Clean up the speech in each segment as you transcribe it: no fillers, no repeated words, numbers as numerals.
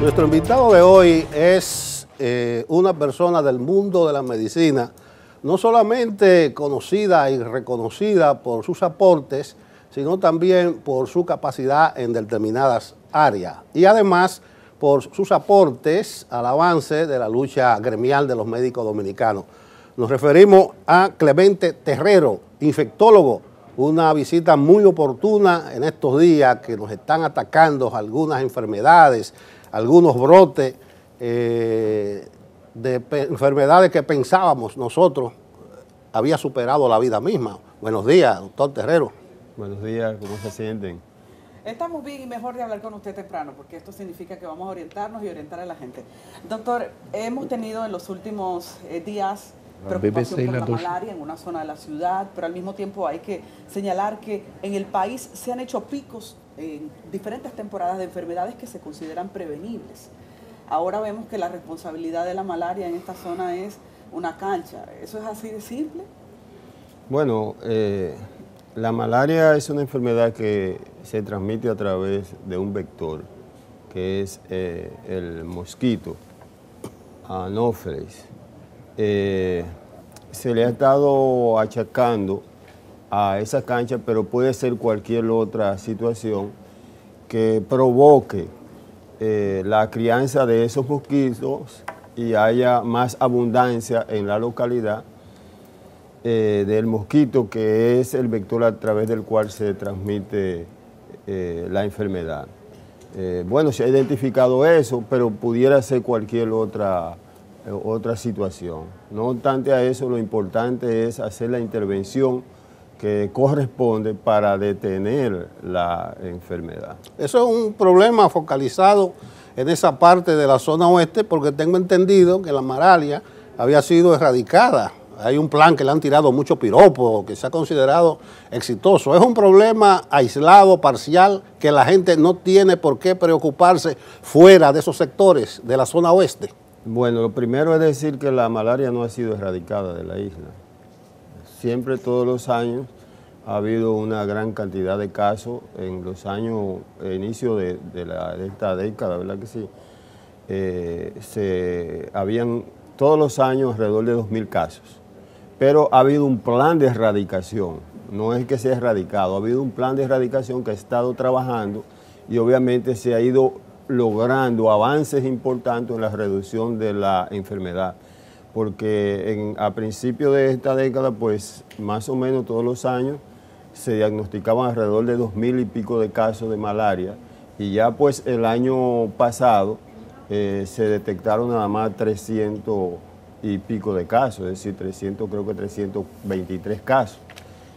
Nuestro invitado de hoy es una persona del mundo de la medicina, no solamente conocida y reconocida por sus aportes, sino también por su capacidad en determinadas áreas y además por sus aportes al avance de la lucha gremial de los médicos dominicanos. Nos referimos a Clemente Terrero, infectólogo, una visita muy oportuna en estos días que nos están atacando algunas enfermedades, algunos brotes de enfermedades que pensábamos nosotros había superado la vida misma. Buenos días, doctor Terrero. Buenos días, ¿cómo se sienten? Estamos bien y mejor de hablar con usted temprano, porque esto significa que vamos a orientarnos y orientar a la gente. Doctor, hemos tenido en los últimos días preocupación por la malaria en una zona de la ciudad, pero al mismo tiempo hay que señalar que en el país se han hecho picos en diferentes temporadas de enfermedades que se consideran prevenibles. Ahora vemos que la responsabilidad de la malaria en esta zona es una cancha. ¿Eso es así de simple? Bueno, la malaria es una enfermedad que se transmite a través de un vector, que es el mosquito Anopheles. Se le ha estado achacando a esa cancha, pero puede ser cualquier otra situación que provoque la crianza de esos mosquitos y haya más abundancia en la localidad del mosquito, que es el vector a través del cual se transmite la enfermedad. Bueno, se ha identificado eso, pero pudiera ser cualquier otra situación. No obstante a eso, lo importante es hacer la intervención que corresponde para detener la enfermedad. Eso es un problema focalizado en esa parte de la zona oeste, porque tengo entendido que la malaria había sido erradicada. Hay un plan que le han tirado mucho piropo, que se ha considerado exitoso. Es un problema aislado, parcial, que la gente no tiene por qué preocuparse fuera de esos sectores de la zona oeste. Bueno, lo primero es decir que la malaria no ha sido erradicada de la isla. Siempre, todos los años, ha habido una gran cantidad de casos en los años, inicio de esta década, ¿verdad que sí? Habían todos los años alrededor de 2.000 casos. Pero ha habido un plan de erradicación, no es que se ha erradicado, ha habido un plan de erradicación que ha estado trabajando y obviamente se ha ido logrando avances importantes en la reducción de la enfermedad. Porque a principios de esta década, pues más o menos todos los años se diagnosticaban alrededor de 2.000 y pico de casos de malaria y ya pues el año pasado se detectaron nada más 300 y pico de casos, es decir, creo que 323 casos.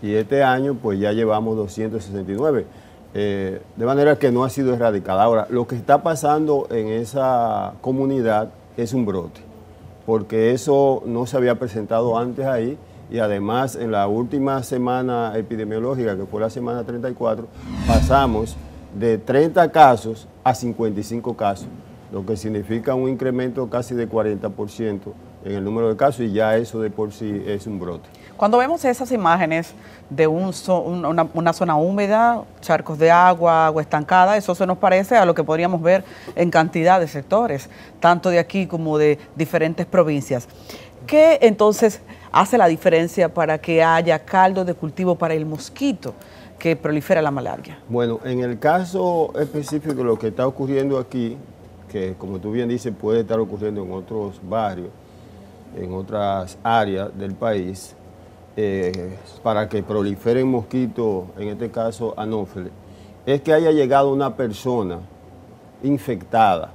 Y este año pues ya llevamos 269, de manera que no ha sido erradicada. Ahora, lo que está pasando en esa comunidad es un brote, porque eso no se había presentado antes ahí, y además en la última semana epidemiológica, que fue la semana 34, pasamos de 30 casos a 55 casos, lo que significa un incremento casi de 40% en el número de casos, y ya eso de por sí es un brote. Cuando vemos esas imágenes de una zona húmeda, charcos de agua, agua estancada, eso se nos parece a lo que podríamos ver en cantidad de sectores, tanto de aquí como de diferentes provincias. ¿Qué entonces hace la diferencia para que haya caldo de cultivo para el mosquito que prolifera la malaria? Bueno, en el caso específico de lo que está ocurriendo aquí, que como tú bien dices puede estar ocurriendo en otros barrios, en otras áreas del país, para que proliferen mosquitos, en este caso Anopheles, es que haya llegado una persona infectada,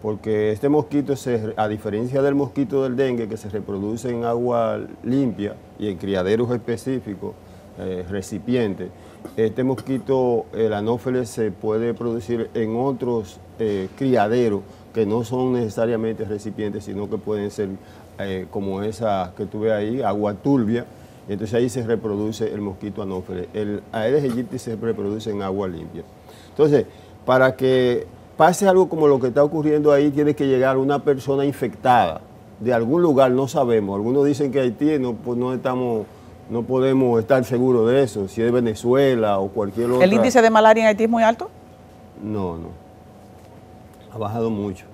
porque este mosquito, a diferencia del mosquito del dengue, que se reproduce en agua limpia y en criaderos específicos, recipientes, este mosquito, el Anopheles, se puede producir en otros criaderos que no son necesariamente recipientes, sino que pueden ser como esa que tú ves ahí, agua turbia. Entonces ahí se reproduce el mosquito Anopheles. El Aedes aegypti se reproduce en agua limpia. Entonces, para que pase algo como lo que está ocurriendo ahí, tiene que llegar una persona infectada de algún lugar, no sabemos. Algunos dicen que Haití, pues no podemos estar seguros de eso, si es Venezuela o cualquier otra. ¿El índice de malaria en Haití es muy alto? No, no. Ha bajado mucho.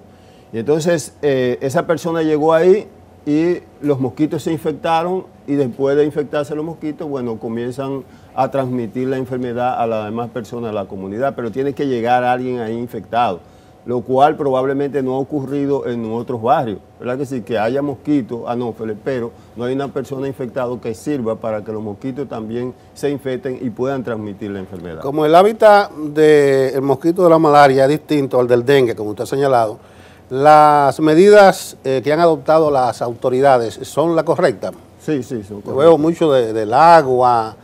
Y entonces esa persona llegó ahí y los mosquitos se infectaron y después de infectarse los mosquitos, bueno, comienzan a transmitir la enfermedad a las demás personas de la comunidad, pero tiene que llegar alguien ahí infectado, lo cual probablemente no ha ocurrido en otros barrios, ¿verdad que sí? Que haya mosquitos anófeles, pero no hay una persona infectada que sirva para que los mosquitos también se infecten y puedan transmitir la enfermedad. Como el hábitat del mosquito de la malaria es distinto al del dengue, como usted ha señalado, ¿las medidas que han adoptado las autoridades son las correctas? Sí, sí, son correctas. Veo mucho del agua,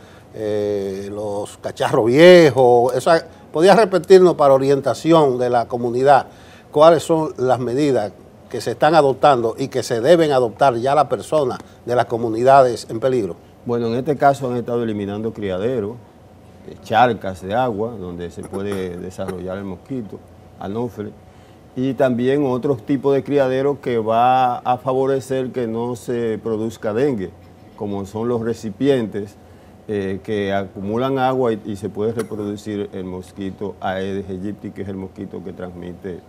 los cacharros viejos. ¿Podría repetirnos para orientación de la comunidad cuáles son las medidas que se están adoptando y que se deben adoptar ya las personas de las comunidades en peligro? Bueno, en este caso han estado eliminando criaderos, charcas de agua donde se puede desarrollar el mosquito anófeles, y también otros tipos de criaderos que va a favorecer que no se produzca dengue, como son los recipientes que acumulan agua y se puede reproducir el mosquito Aedes aegypti, que es el mosquito que transmite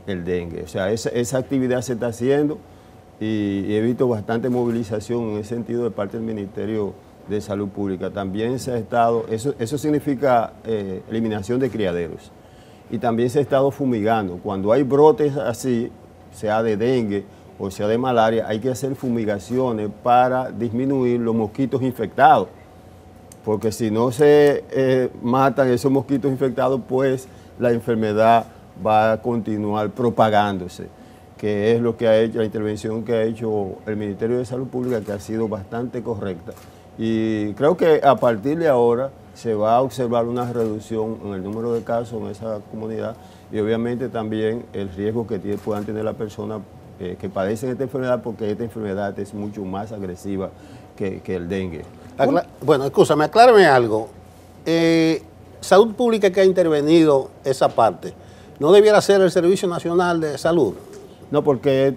el dengue. O sea, esa actividad se está haciendo y he visto bastante movilización en ese sentido de parte del Ministerio de Salud Pública. También se ha estado, eso significa eliminación de criaderos. Y también se ha estado fumigando. Cuando hay brotes así, sea de dengue o sea de malaria, hay que hacer fumigaciones para disminuir los mosquitos infectados. Porque si no se matan esos mosquitos infectados, pues la enfermedad va a continuar propagándose, que es lo que ha hecho, la intervención que ha hecho el Ministerio de Salud Pública, que ha sido bastante correcta. Y creo que a partir de ahora se va a observar una reducción en el número de casos en esa comunidad y obviamente también el riesgo que puedan tener las personas que padecen esta enfermedad, porque esta enfermedad es mucho más agresiva que el dengue. Bueno, escúchame, aclárame algo. Salud Pública, que ha intervenido esa parte, ¿no debiera ser el Servicio Nacional de Salud? No, porque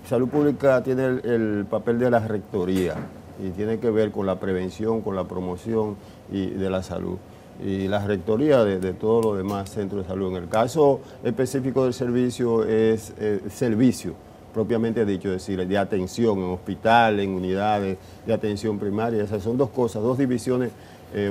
Salud Pública tiene el papel de la rectoría y tiene que ver con la prevención, con la promoción de la salud. Y la rectoría de todos los demás centros de salud. En el caso específico del servicio es servicio, propiamente dicho, es decir, de atención en hospitales, en unidades de atención primaria. Esas son dos cosas, dos divisiones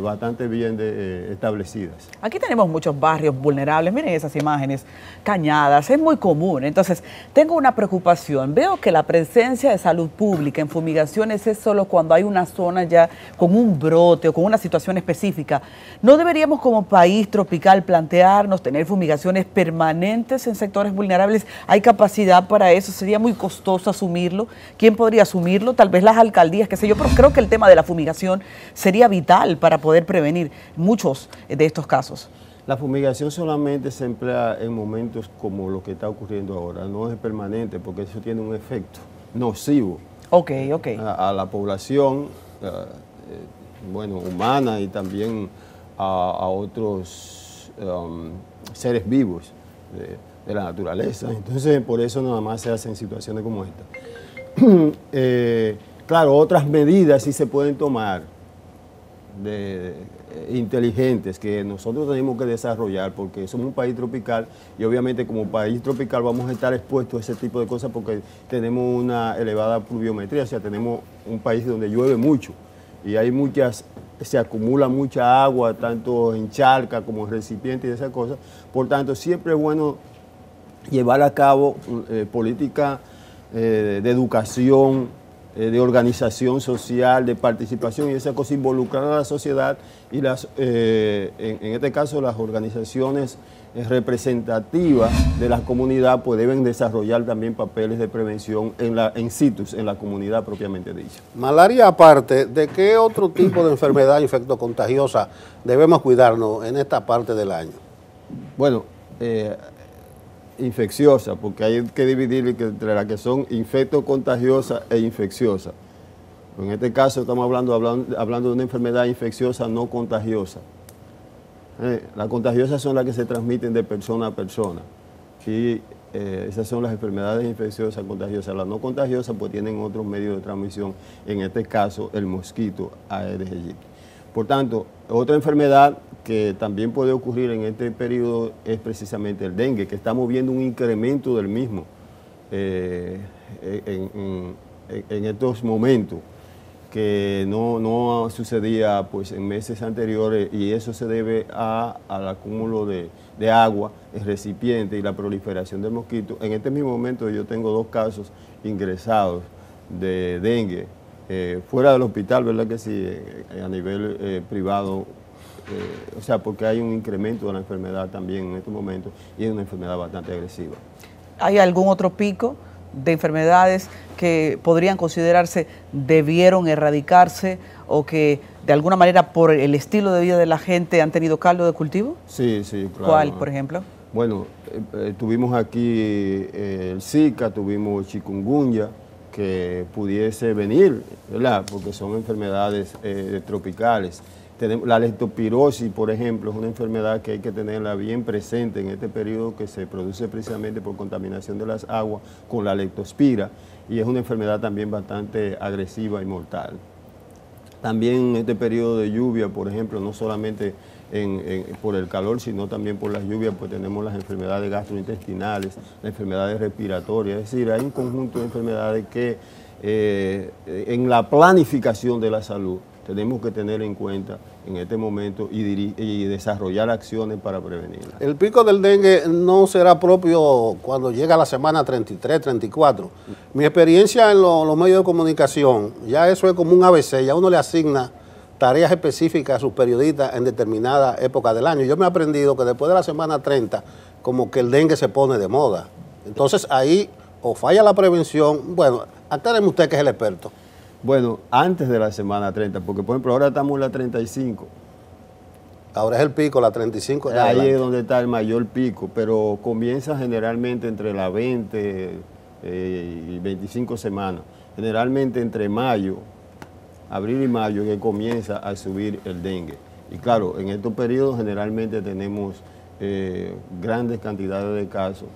bastante bien establecidas. Aquí tenemos muchos barrios vulnerables, miren esas imágenes, cañadas, es muy común. Entonces, tengo una preocupación. Veo que la presencia de salud pública en fumigaciones es solo cuando hay una zona ya con un brote o con una situación específica. ¿No deberíamos como país tropical plantearnos tener fumigaciones permanentes en sectores vulnerables? ¿Hay capacidad para eso? ¿Sería muy costoso asumirlo? ¿Quién podría asumirlo? Tal vez las alcaldías, qué sé yo, pero creo que el tema de la fumigación sería vital para poder prevenir muchos de estos casos. La fumigación solamente se emplea en momentos como lo que está ocurriendo ahora, no es permanente porque eso tiene un efecto nocivo a la población, bueno, humana y también a otros seres vivos de la naturaleza. Entonces, por eso nada más se hacen situaciones como esta. Claro, otras medidas sí se pueden tomar inteligentes que nosotros tenemos que desarrollar porque somos un país tropical y obviamente como país tropical vamos a estar expuestos a ese tipo de cosas porque tenemos una elevada pluviometría, o sea, tenemos un país donde llueve mucho y hay se acumula mucha agua, tanto en charca como en recipientes y esas cosas. Por tanto, siempre es bueno llevar a cabo política de educación, de organización social, de participación y esa cosa, involucrar a la sociedad y en este caso las organizaciones representativas de la comunidad pues deben desarrollar también papeles de prevención en situ, en la comunidad propiamente dicha. Malaria aparte, ¿de qué otro tipo de enfermedad infectocontagiosa debemos cuidarnos en esta parte del año? Bueno, infecciosa, porque hay que dividir entre las que son infectocontagiosas e infecciosas. En este caso estamos hablando de una enfermedad infecciosa no contagiosa. Las contagiosas son las que se transmiten de persona a persona y esas son las enfermedades infecciosas contagiosas. Las no contagiosas pues tienen otros medios de transmisión, en este caso el mosquito Aedes aegypti. Por tanto, otra enfermedad que también puede ocurrir en este periodo es precisamente el dengue, que estamos viendo un incremento del mismo en estos momentos, que no sucedía pues en meses anteriores, y eso se debe al acúmulo de agua en recipientes y la proliferación del mosquito. En este mismo momento yo tengo 2 casos ingresados de dengue, fuera del hospital, ¿verdad que sí? A nivel privado, o sea, porque hay un incremento de la enfermedad también en estos momentos, y es una enfermedad bastante agresiva. ¿Hay algún otro pico de enfermedades que podrían considerarse debieron erradicarse o que de alguna manera por el estilo de vida de la gente han tenido caldo de cultivo? Sí, sí, claro. ¿Cuál, por ejemplo? Bueno, tuvimos aquí el Zika, tuvimos chikungunya, que pudiese venir, ¿verdad? Porque son enfermedades tropicales. Tenemos la leptospirosis, por ejemplo, es una enfermedad que hay que tenerla bien presente en este periodo, que se produce precisamente por contaminación de las aguas con la leptospira, y es una enfermedad también bastante agresiva y mortal. También en este periodo de lluvia, por ejemplo, no solamente por el calor, sino también por las lluvias, pues tenemos las enfermedades gastrointestinales, las enfermedades respiratorias. Es decir, hay un conjunto de enfermedades que en la planificación de la salud tenemos que tener en cuenta en este momento y desarrollar acciones para prevenirla. El pico del dengue no será propio cuando llega la semana 33, 34. Mi experiencia en los medios de comunicación, ya eso es como un ABC, ya uno le asigna tareas específicas a sus periodistas en determinada época del año. Yo me he aprendido que después de la semana 30, como que el dengue se pone de moda. Entonces ahí o falla la prevención. Bueno, acláreme usted que es el experto. Bueno, antes de la semana 30, porque por ejemplo ahora estamos en la 35. Ahora es el pico, la 35. Ahí adelante es donde está el mayor pico, pero comienza generalmente entre las 20 y 25 semanas. Generalmente entre mayo, abril y mayo, que comienza a subir el dengue. Y claro, en estos periodos generalmente tenemos grandes cantidades de casos.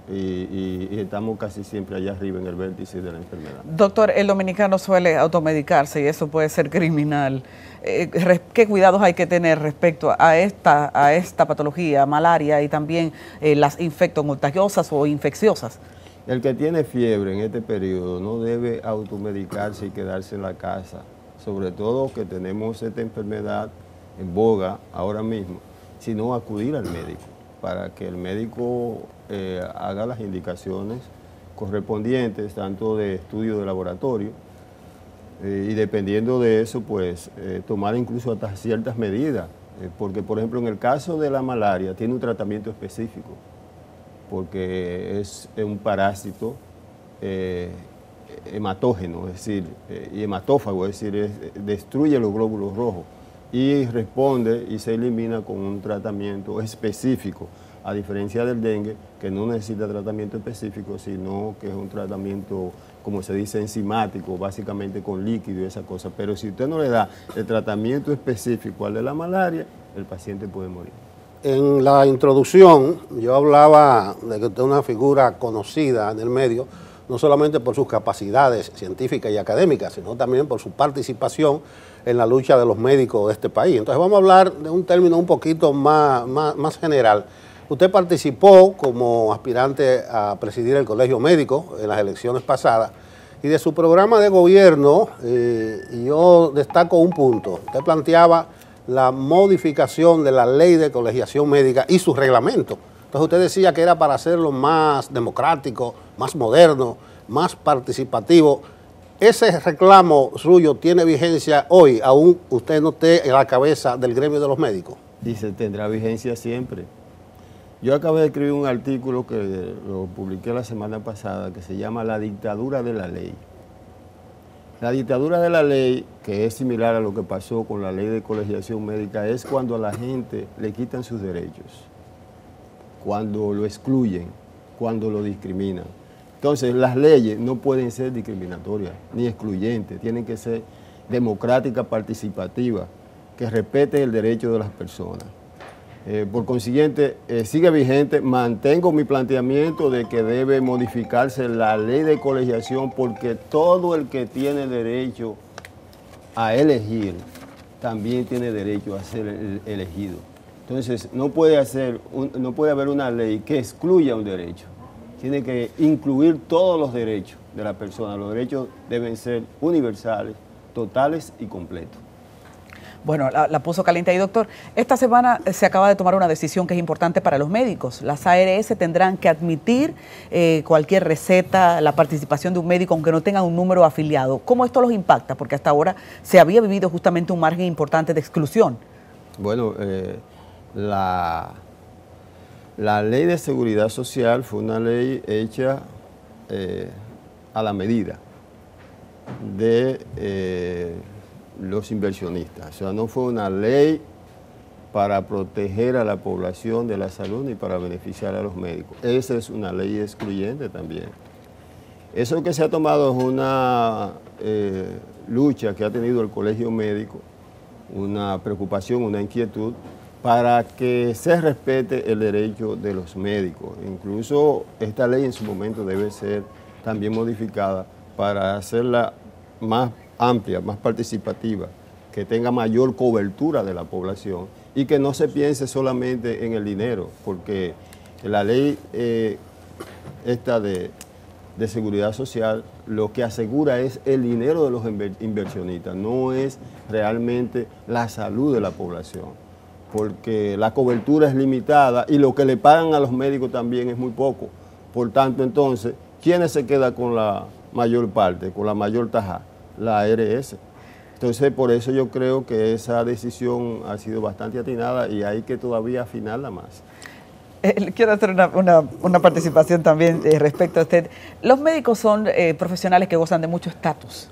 Y estamos casi siempre allá arriba en el vértice de la enfermedad. Doctor, el dominicano suele automedicarse y eso puede ser criminal. ¿Qué cuidados hay que tener respecto a esta patología, malaria, y también las infectocontagiosas o infecciosas? El que tiene fiebre en este periodo no debe automedicarse y quedarse en la casa, sobre todo que tenemos esta enfermedad en boga ahora mismo, sino acudir al médico, para que el médico haga las indicaciones correspondientes, tanto de estudio de laboratorio, y dependiendo de eso, pues tomar incluso hasta ciertas medidas, porque por ejemplo en el caso de la malaria tiene un tratamiento específico, porque es un parásito hematógeno, es decir, y hematófago, es decir, destruye los glóbulos rojos y responde y se elimina con un tratamiento específico, a diferencia del dengue, que no necesita tratamiento específico, sino que es un tratamiento, como se dice, enzimático, básicamente con líquido y esa cosa. Pero si usted no le da el tratamiento específico al de la malaria, el paciente puede morir. En la introducción yo hablaba de que usted es una figura conocida en el medio, no solamente por sus capacidades científicas y académicas, sino también por su participación en la lucha de los médicos de este país. Entonces vamos a hablar de un término un poquito más general. Usted participó como aspirante a presidir el Colegio Médico en las elecciones pasadas, y de su programa de gobierno yo destaco un punto. Usted planteaba la modificación de la ley de colegiación médica y su reglamento. Entonces usted decía que era para hacerlo más democrático, más moderno, más participativo. ¿Ese reclamo suyo tiene vigencia hoy, aún usted no esté en la cabeza del gremio de los médicos? Y se tendrá vigencia siempre. Yo acabé de escribir un artículo que lo publiqué la semana pasada, que se llama La dictadura de la ley. La dictadura de la ley, que es similar a lo que pasó con la ley de colegiación médica, es cuando a la gente le quitan sus derechos, cuando lo excluyen, cuando lo discriminan. Entonces, las leyes no pueden ser discriminatorias ni excluyentes, tienen que ser democráticas, participativas, que respeten el derecho de las personas. Por consiguiente, sigue vigente, mantengo mi planteamiento de que debe modificarse la ley de colegiación, porque todo el que tiene derecho a elegir también tiene derecho a ser elegido. Entonces, no puede haber una ley que excluya un derecho. Tiene que incluir todos los derechos de la persona. Los derechos deben ser universales, totales y completos. Bueno, la puso caliente ahí, doctor. Esta semana se acaba de tomar una decisión que es importante para los médicos. Las ARS tendrán que admitir cualquier receta, la participación de un médico, aunque no tengan un número afiliado. ¿Cómo esto los impacta? Porque hasta ahora se había vivido justamente un margen importante de exclusión. Bueno, la ley de seguridad social fue una ley hecha a la medida de los inversionistas. O sea, no fue una ley para proteger a la población de la salud ni para beneficiar a los médicos. Esa es una ley excluyente también. Eso que se ha tomado es una lucha que ha tenido el Colegio Médico, una preocupación, una inquietud, para que se respete el derecho de los médicos. Incluso esta ley en su momento debe ser también modificada para hacerla más amplia, más participativa, que tenga mayor cobertura de la población y que no se piense solamente en el dinero, porque la ley esta de seguridad social lo que asegura es el dinero de los inversionistas, no es realmente la salud de la población, porque la cobertura es limitada y lo que le pagan a los médicos también es muy poco. Por tanto, entonces, ¿quiénes se quedan con la mayor parte, con la mayor tajada? La ARS. Entonces, por eso yo creo que esa decisión ha sido bastante atinada y hay que todavía afinarla más. Quiero hacer una participación también respecto a usted. Los médicos son profesionales que gozan de mucho estatus.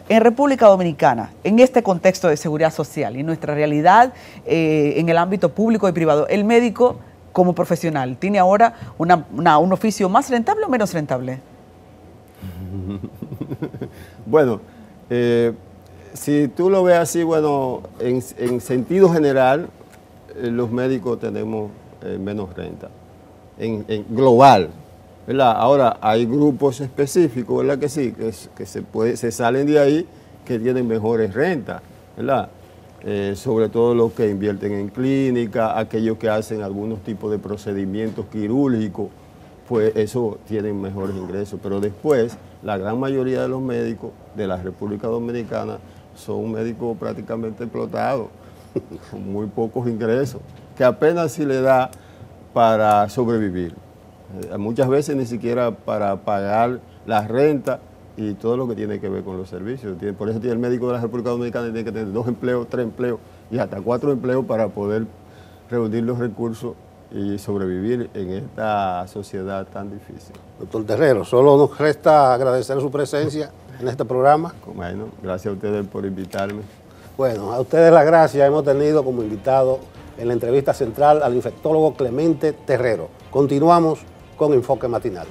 En República Dominicana, en este contexto de seguridad social y nuestra realidad en el ámbito público y privado, el médico como profesional, ¿tiene ahora un oficio más rentable o menos rentable? Bueno, si tú lo ves así, bueno, en sentido general, los médicos tenemos menos renta, en global, ¿verdad? Ahora, hay grupos específicos, ¿verdad? Que sí, que se salen de ahí, que tienen mejores rentas, ¿verdad? Sobre todo los que invierten en clínica, aquellos que hacen algunos tipos de procedimientos quirúrgicos, pues eso tienen mejores ingresos, pero después la gran mayoría de los médicos de la República Dominicana son médicos prácticamente explotados, con muy pocos ingresos, que apenas si le da para sobrevivir. Muchas veces ni siquiera para pagar la renta y todo lo que tiene que ver con los servicios. Por eso el médico de la República Dominicana tiene que tener 2 empleos, 3 empleos y hasta 4 empleos para poder reunir los recursos y sobrevivir en esta sociedad tan difícil. Doctor Terrero, solo nos resta agradecer su presencia en este programa. Bueno, gracias a ustedes por invitarme. Bueno, a ustedes las gracias. Hemos tenido como invitado en la entrevista central al infectólogo Clemente Terrero. Continuamos con Enfoque Matinal.